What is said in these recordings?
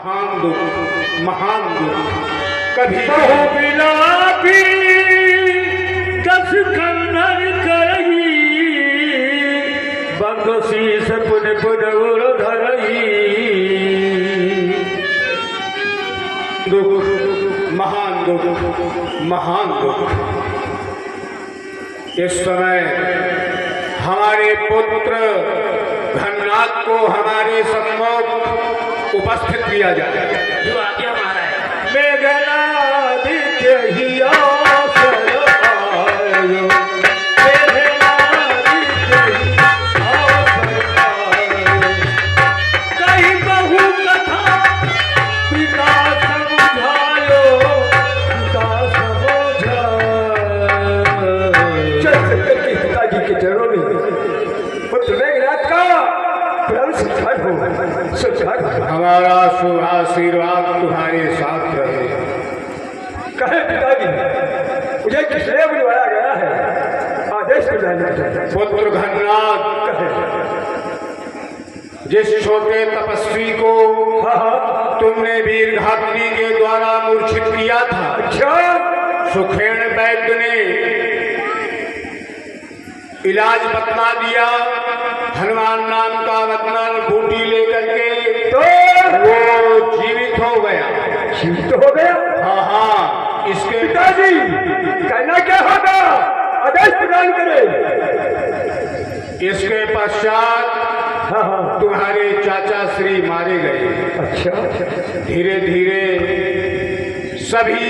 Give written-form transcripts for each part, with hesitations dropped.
महान दुख कभी बहु बिलापी दस कन्नर करही बंदोसी सपुन पुनवर धरही दुख महान दुख। इस समय हमारे पुत्र घननाथ को हमारे सम्मुख उपस्थित किया जाए। जो आज्ञा महाराज। मेघनादित्य ही अवसर आयो, मेघनादित्य ही अवसर आयो। कहीं बहु कथा पिता समझायो, पिता समझायो। चल शंकर के पिताजी के चरणों में पुत्र मेघनाथ का प्राण संस्कार हो। हमारा शुभ आशीर्वाद तुम्हारे साथ रहे। कहे पिताजी मुझे किसने बुलवाया गया है, आदेश दिलाना। पुत्र घननाथ, जिस छोटे तपस्वी को तुमने वीरघातनी के द्वारा मूर्छित किया था, अच्छा सुखेण वैद्य ने इलाज बतला दिया। हनुमान नाम का मतलब बूटी लेकर के तो वो जीवित हो गया। जीवित हो गया। हाँ, इसके पिताजी कहना क्या होगा, आदेश प्रदान करे। इसके पश्चात तुम्हारे चाचा श्री मारे गए। अच्छा धीरे धीरे सभी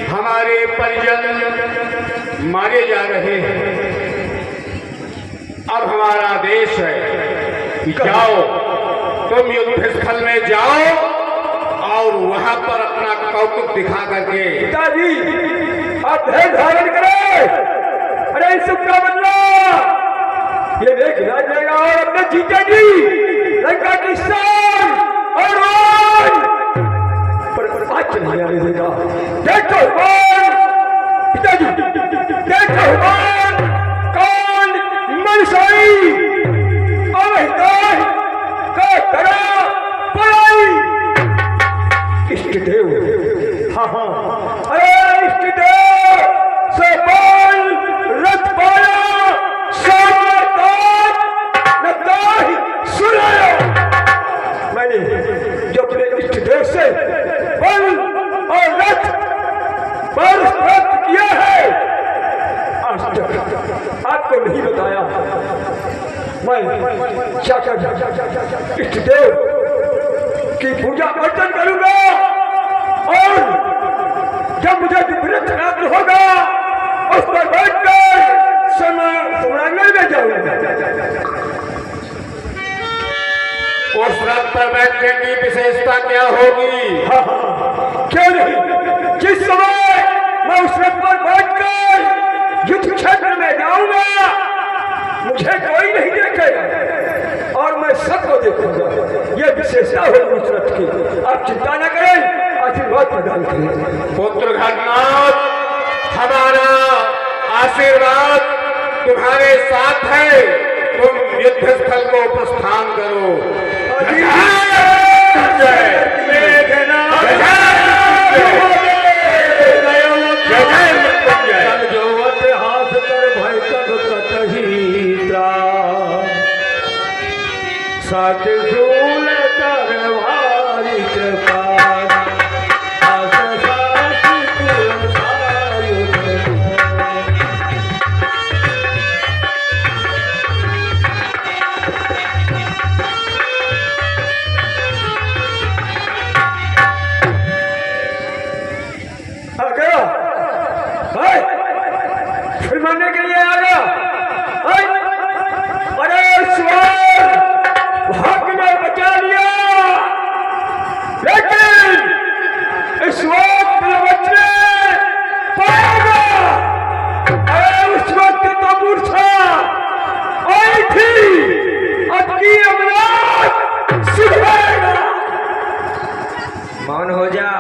हमारे परिजन मारे जा रहे हैं। अब हमारा देश है कि जाओ, तुम युद्ध स्थल में जाओ और वहां पर अपना कौतुक दिखा करके। पिताजी आप धैर्य धारण करें। अरे इस सब का बदला ये देख जाएगा और अपने जीतेगी लंका की शान और मान पर आज चली आने देगा। देखो पिताजी, देखो कौन मनसाई अवहिताय का तरह पढ़ाई इष्ट देव। हाँ अरे इष्ट देव से बोल रथ पाया सुनाया। मैंने जो अपने इष्ट देव से बल और रथ पर प्राप्त किया है, आज तक आपको नहीं बताया। मैं जाकर इष्ट देव की पूजा अर्चन करूंगा और जब मुझे विपरीत प्राप्त होगा उस पर बैठकर सम्रांगण में जाऊंगा। उस रथ पर बैठने की विशेषता क्या होगी? क्यों नहीं, जिस समय मैं उस रथ पर बैठकर युद्ध क्षेत्र में जाऊंगा मुझे कोई नहीं देखेगा और मैं सबको देखूंगा। ये विशेषता होगी उस रथ की। आप चिंता न करें, आशीर्वाद प्रदान करें। पुत्र घननाथ, हमारा आशीर्वाद तुम्हारे साथ है। तुम युद्ध स्थल को प्रस्थान करो। मरने के लिए आ गया। अरे स्वार भाग ने बचा लिया, लेकिन इस वक्त बचने पाएगा। अरे उस वक्त तो मूर्छा आई थी, अब की अमलाक सुधरेगा। मौन हो जा।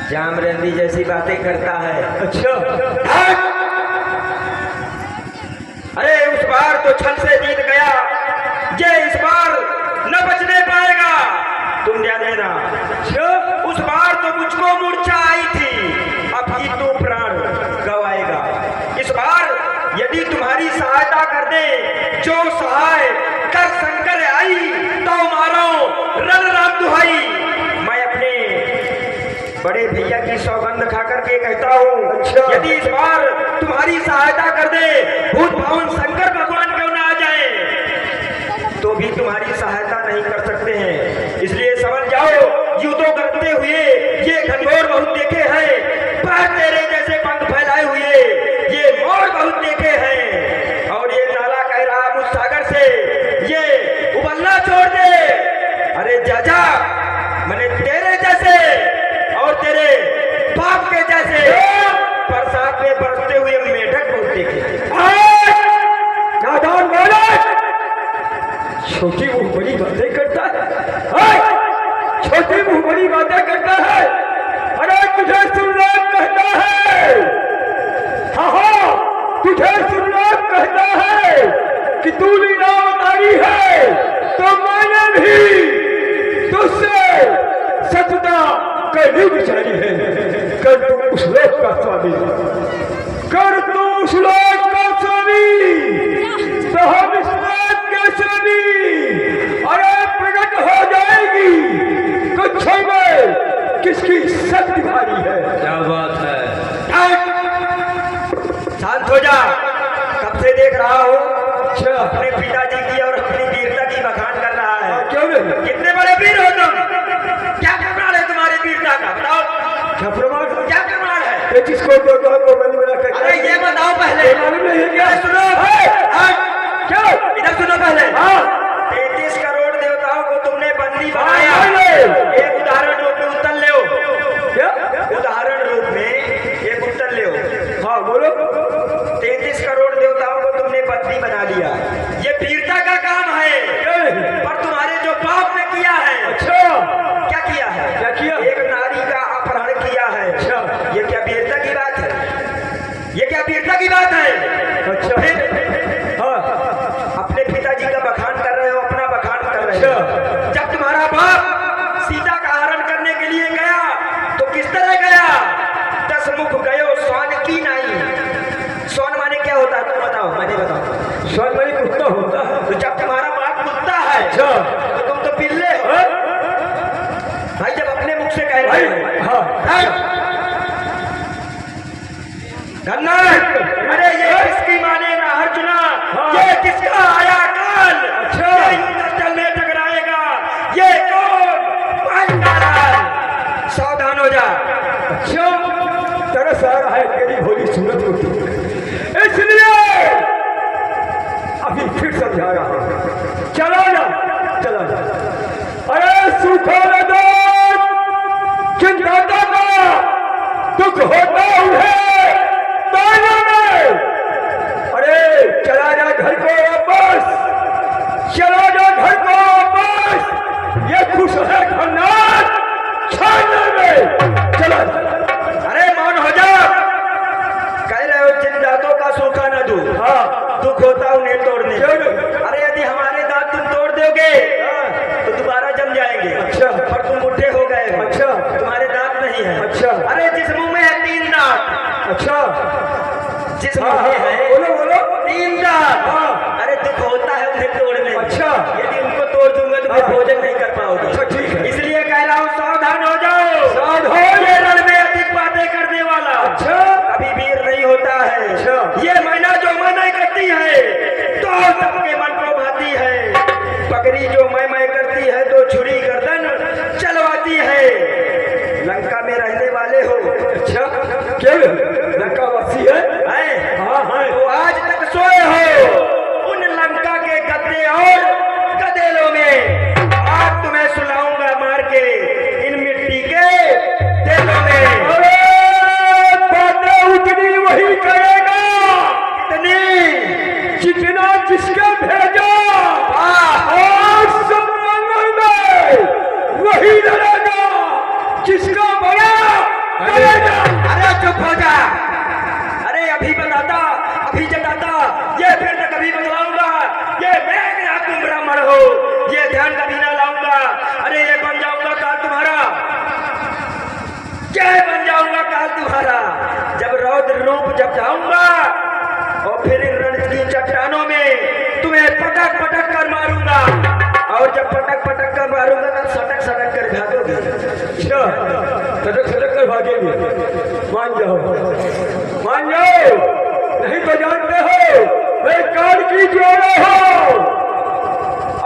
जामरंदी जैसी बातें करता है। अच्छा अरे उस बार तो छल से जीत गया, ये इस बार न बचने पाएगा। तुम ध्यान देना। अच्छा उस बार तो मुझको मूर्छा आई थी, अब की तू प्राण गवाएगा। इस बार यदि तुम्हारी सहायता कर दे जो सहाय कर शंकर आई, तो मारो रन राम दुहाई। मैं अपने बड़े भैया की सौगंध खा करके कहता हूँ, अच्छा। यदि इस बार तुम्हारी सहायता कर दे, भूत भावन शंकर भगवान क्यों ना आ जाए, तो भी तुम्हारी सहायता नहीं कर सकते हैं। इसलिए समझ जाओ, युद्धों करते हुए ये घनघोर बहुत देखे हैं, पर तेरे जैसे पंख फैलाए हुए ये मोर बहुत देखे हैं। और ये नाला कह रहा मुझ सागर से, ये उबलना छोड़ दे। अरे जाजा, मैंने तेरे जैसे और तेरे बाप के जैसे बरसात में बरसते हुए मेढक बहुत देखे। नादान बालक, छोटी मुंह बड़ी बातें करता है, छोटी मुंह बड़ी बातें करता है। अरे तुझे सुनलाम कहता है, हाँ तुझे सुनलाम कहता है कि तू लीलावतारी है, तो मैंने भी तुझसे सतता करनी बिचारी है। कर तू उस लोक का स्वामी, कर तू उस लोक का स्वामी, तो हम इस लोक के स्वामी। अरे प्रकट हो जाएगी कुछ में किसकी शक्ति भारी है। क्या बात है। शांत हो जा, कब से देख रहा हूँ अच्छा अपने पिताजी की और अपनी वीरता की बखान कर रहा है। क्यों नहीं? कितने बड़े वीर हो तुम, क्या प्रमाण है तुम्हारी वीरता का, बताओ क्या प्रमाण? क्या प्रमाण है। ये किसको दो दो को बंद बना कर? अरे ये बताओ पहले, ये मालूम नहीं है क्या? इधर सुनो, क्या? इधर सुनो पहले। हाँ 33 करोड़ देवताओं को तुमने बंदी हाँ, बनाया। हाँ। एक उदाहरण रूप में उत्तर ले, क्या? उदाहरण रूप में एक उत्तर ले। हाँ बोलो। 33 करोड़ देवताओं को तुमने बंदी बना लिया, ये वीरता का काम है। पर तुम्हारे जो बाप ने किया है, अच्छा क्या किया है? क्या किया? एक नारी का अपहरण किया है। अच्छा। ये क्या वीरता की बात है? ये क्या वीरता की बात है? अच्छा। फिर हाँ अपने पिताजी का बखान कर रहे हो, अपना बखान कर रहे अच्छा। हो। जब तुम्हारा बाप सीता का हरण करने के लिए गया तो किस तरह गया? 10 मुख गयो स्वान की नाई। स्वान माने क्या होता है तुम बताओ, मैंने बताओ। स्वान मानी कुत्ता होता है। तो जब तुम्हारा बाप कुत्ता है अच्छा। तो तुम तो पिल्ले हो भाई, जब अपने मुख से कह रहे हो। हाँ धन्ना, अरे ये किसकी माने ना अर्जुना, हाँ। ये किसका आया काल, अच्छा। ये युद्ध स्थल में टकराएगा, ये कौन? भाई नारायण, सावधान हो जा। अच्छा तरस आ रहा है तेरी भोली सूरत को, इसलिए अभी फिर समझा रहा हूं। चला जा, चला जा। अरे सूखा नदो चिंता का दुख होता है ताना में। अरे चला जा घर को वापस, चला जा घर को वापस। ये खुश है खन्नाट छाने में, चला जा। अरे मौन हो जा, कह रहे हो जिन दांतों का सूखा न दो, हाँ दुख होता उन्हें तोड़ने। क्यों नहीं? अरे यदि हमारे दांत तुम तोड़ दोगे तो दोबारा जम जाएंगे। अच्छा। और तुम बुढ़े हो गए हो। अच्छा। तुम्हारे दांत नहीं है। अच्छा। अरे जिस मुंह में है 3 दांत, अच्छा जिस हाँ, मुंह में हाँ, है बोलो बोलो। 3 दांत, हाँ। अरे दुख होता है उन्हें तोड़ने। अच्छा। यदि उनको तोड़ दूंगा तो फिर हाँ। भोजन नहीं कर पाओगे। अच्छा ठीक है। इसलिए कह रहा हूँ सावधान हो जाओ। सावधान। ये रण में अधिक बातें करने वाला अच्छा कभी वीर नहीं होता है। अच्छा। ये मैना जो मना करती है तो सबके मन को भाती है, बकरी जो मैं करती है तो छुरी गर्दन चलवाती है। लंका में रहने वाले हो। अच्छा क्यों लंका वासी है? हैं? हाँ मारूंगा तब सटक सटक कर भागोगे। अच्छा, सड़क सड़क कर भागेंगे। मान जाओ, मान जाओ, नहीं तो जानते हो मैं काल की ज्वाला हूँ।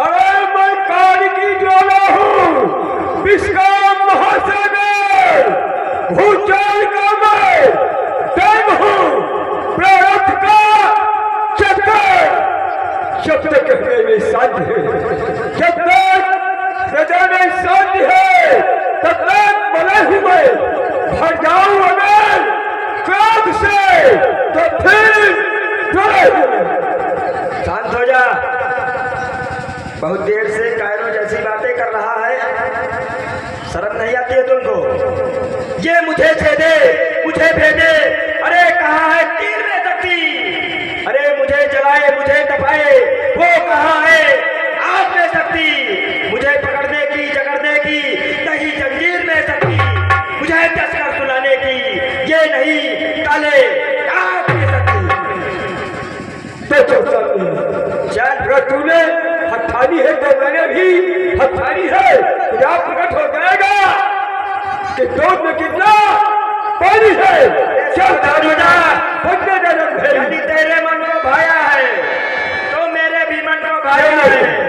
अरे मैं काल की ज्वाला हूँ, विश्व का महासागर, भूचाल का मैं देव हूँ, प्रारब्ध का चक्कर। जब तक कहने में साध्य है, जब तक प्रजा में साध्य है, तब तक बने हुए भर जाऊं अगर क्रोध से, तो फिर डरे हुए। शांत हो जा। बहुत देर से कायरों जैसी बातें कर रहा है, शर्म नहीं आती है तुमको? ये मुझे छेदे, मुझे भेदे, अरे कहाँ है तीर में शक्ति? अरे मुझे जलाए, मुझे तपाए, वो कहाँ है आग में शक्ति? मुझे पकड़ने की, जकड़ने की नहीं जंजीर में शक्ति, मुझे कसकर सुलाने की ये नहीं काले आग में शक्ति। चल तूने हथानी है तो मैंने भी हथानी है, तुझा प्रकट हो जाएगा कि दूध में कितना पानी है। चल यदि तेरे मन को भाया है तो मेरे भी मन को भाया है।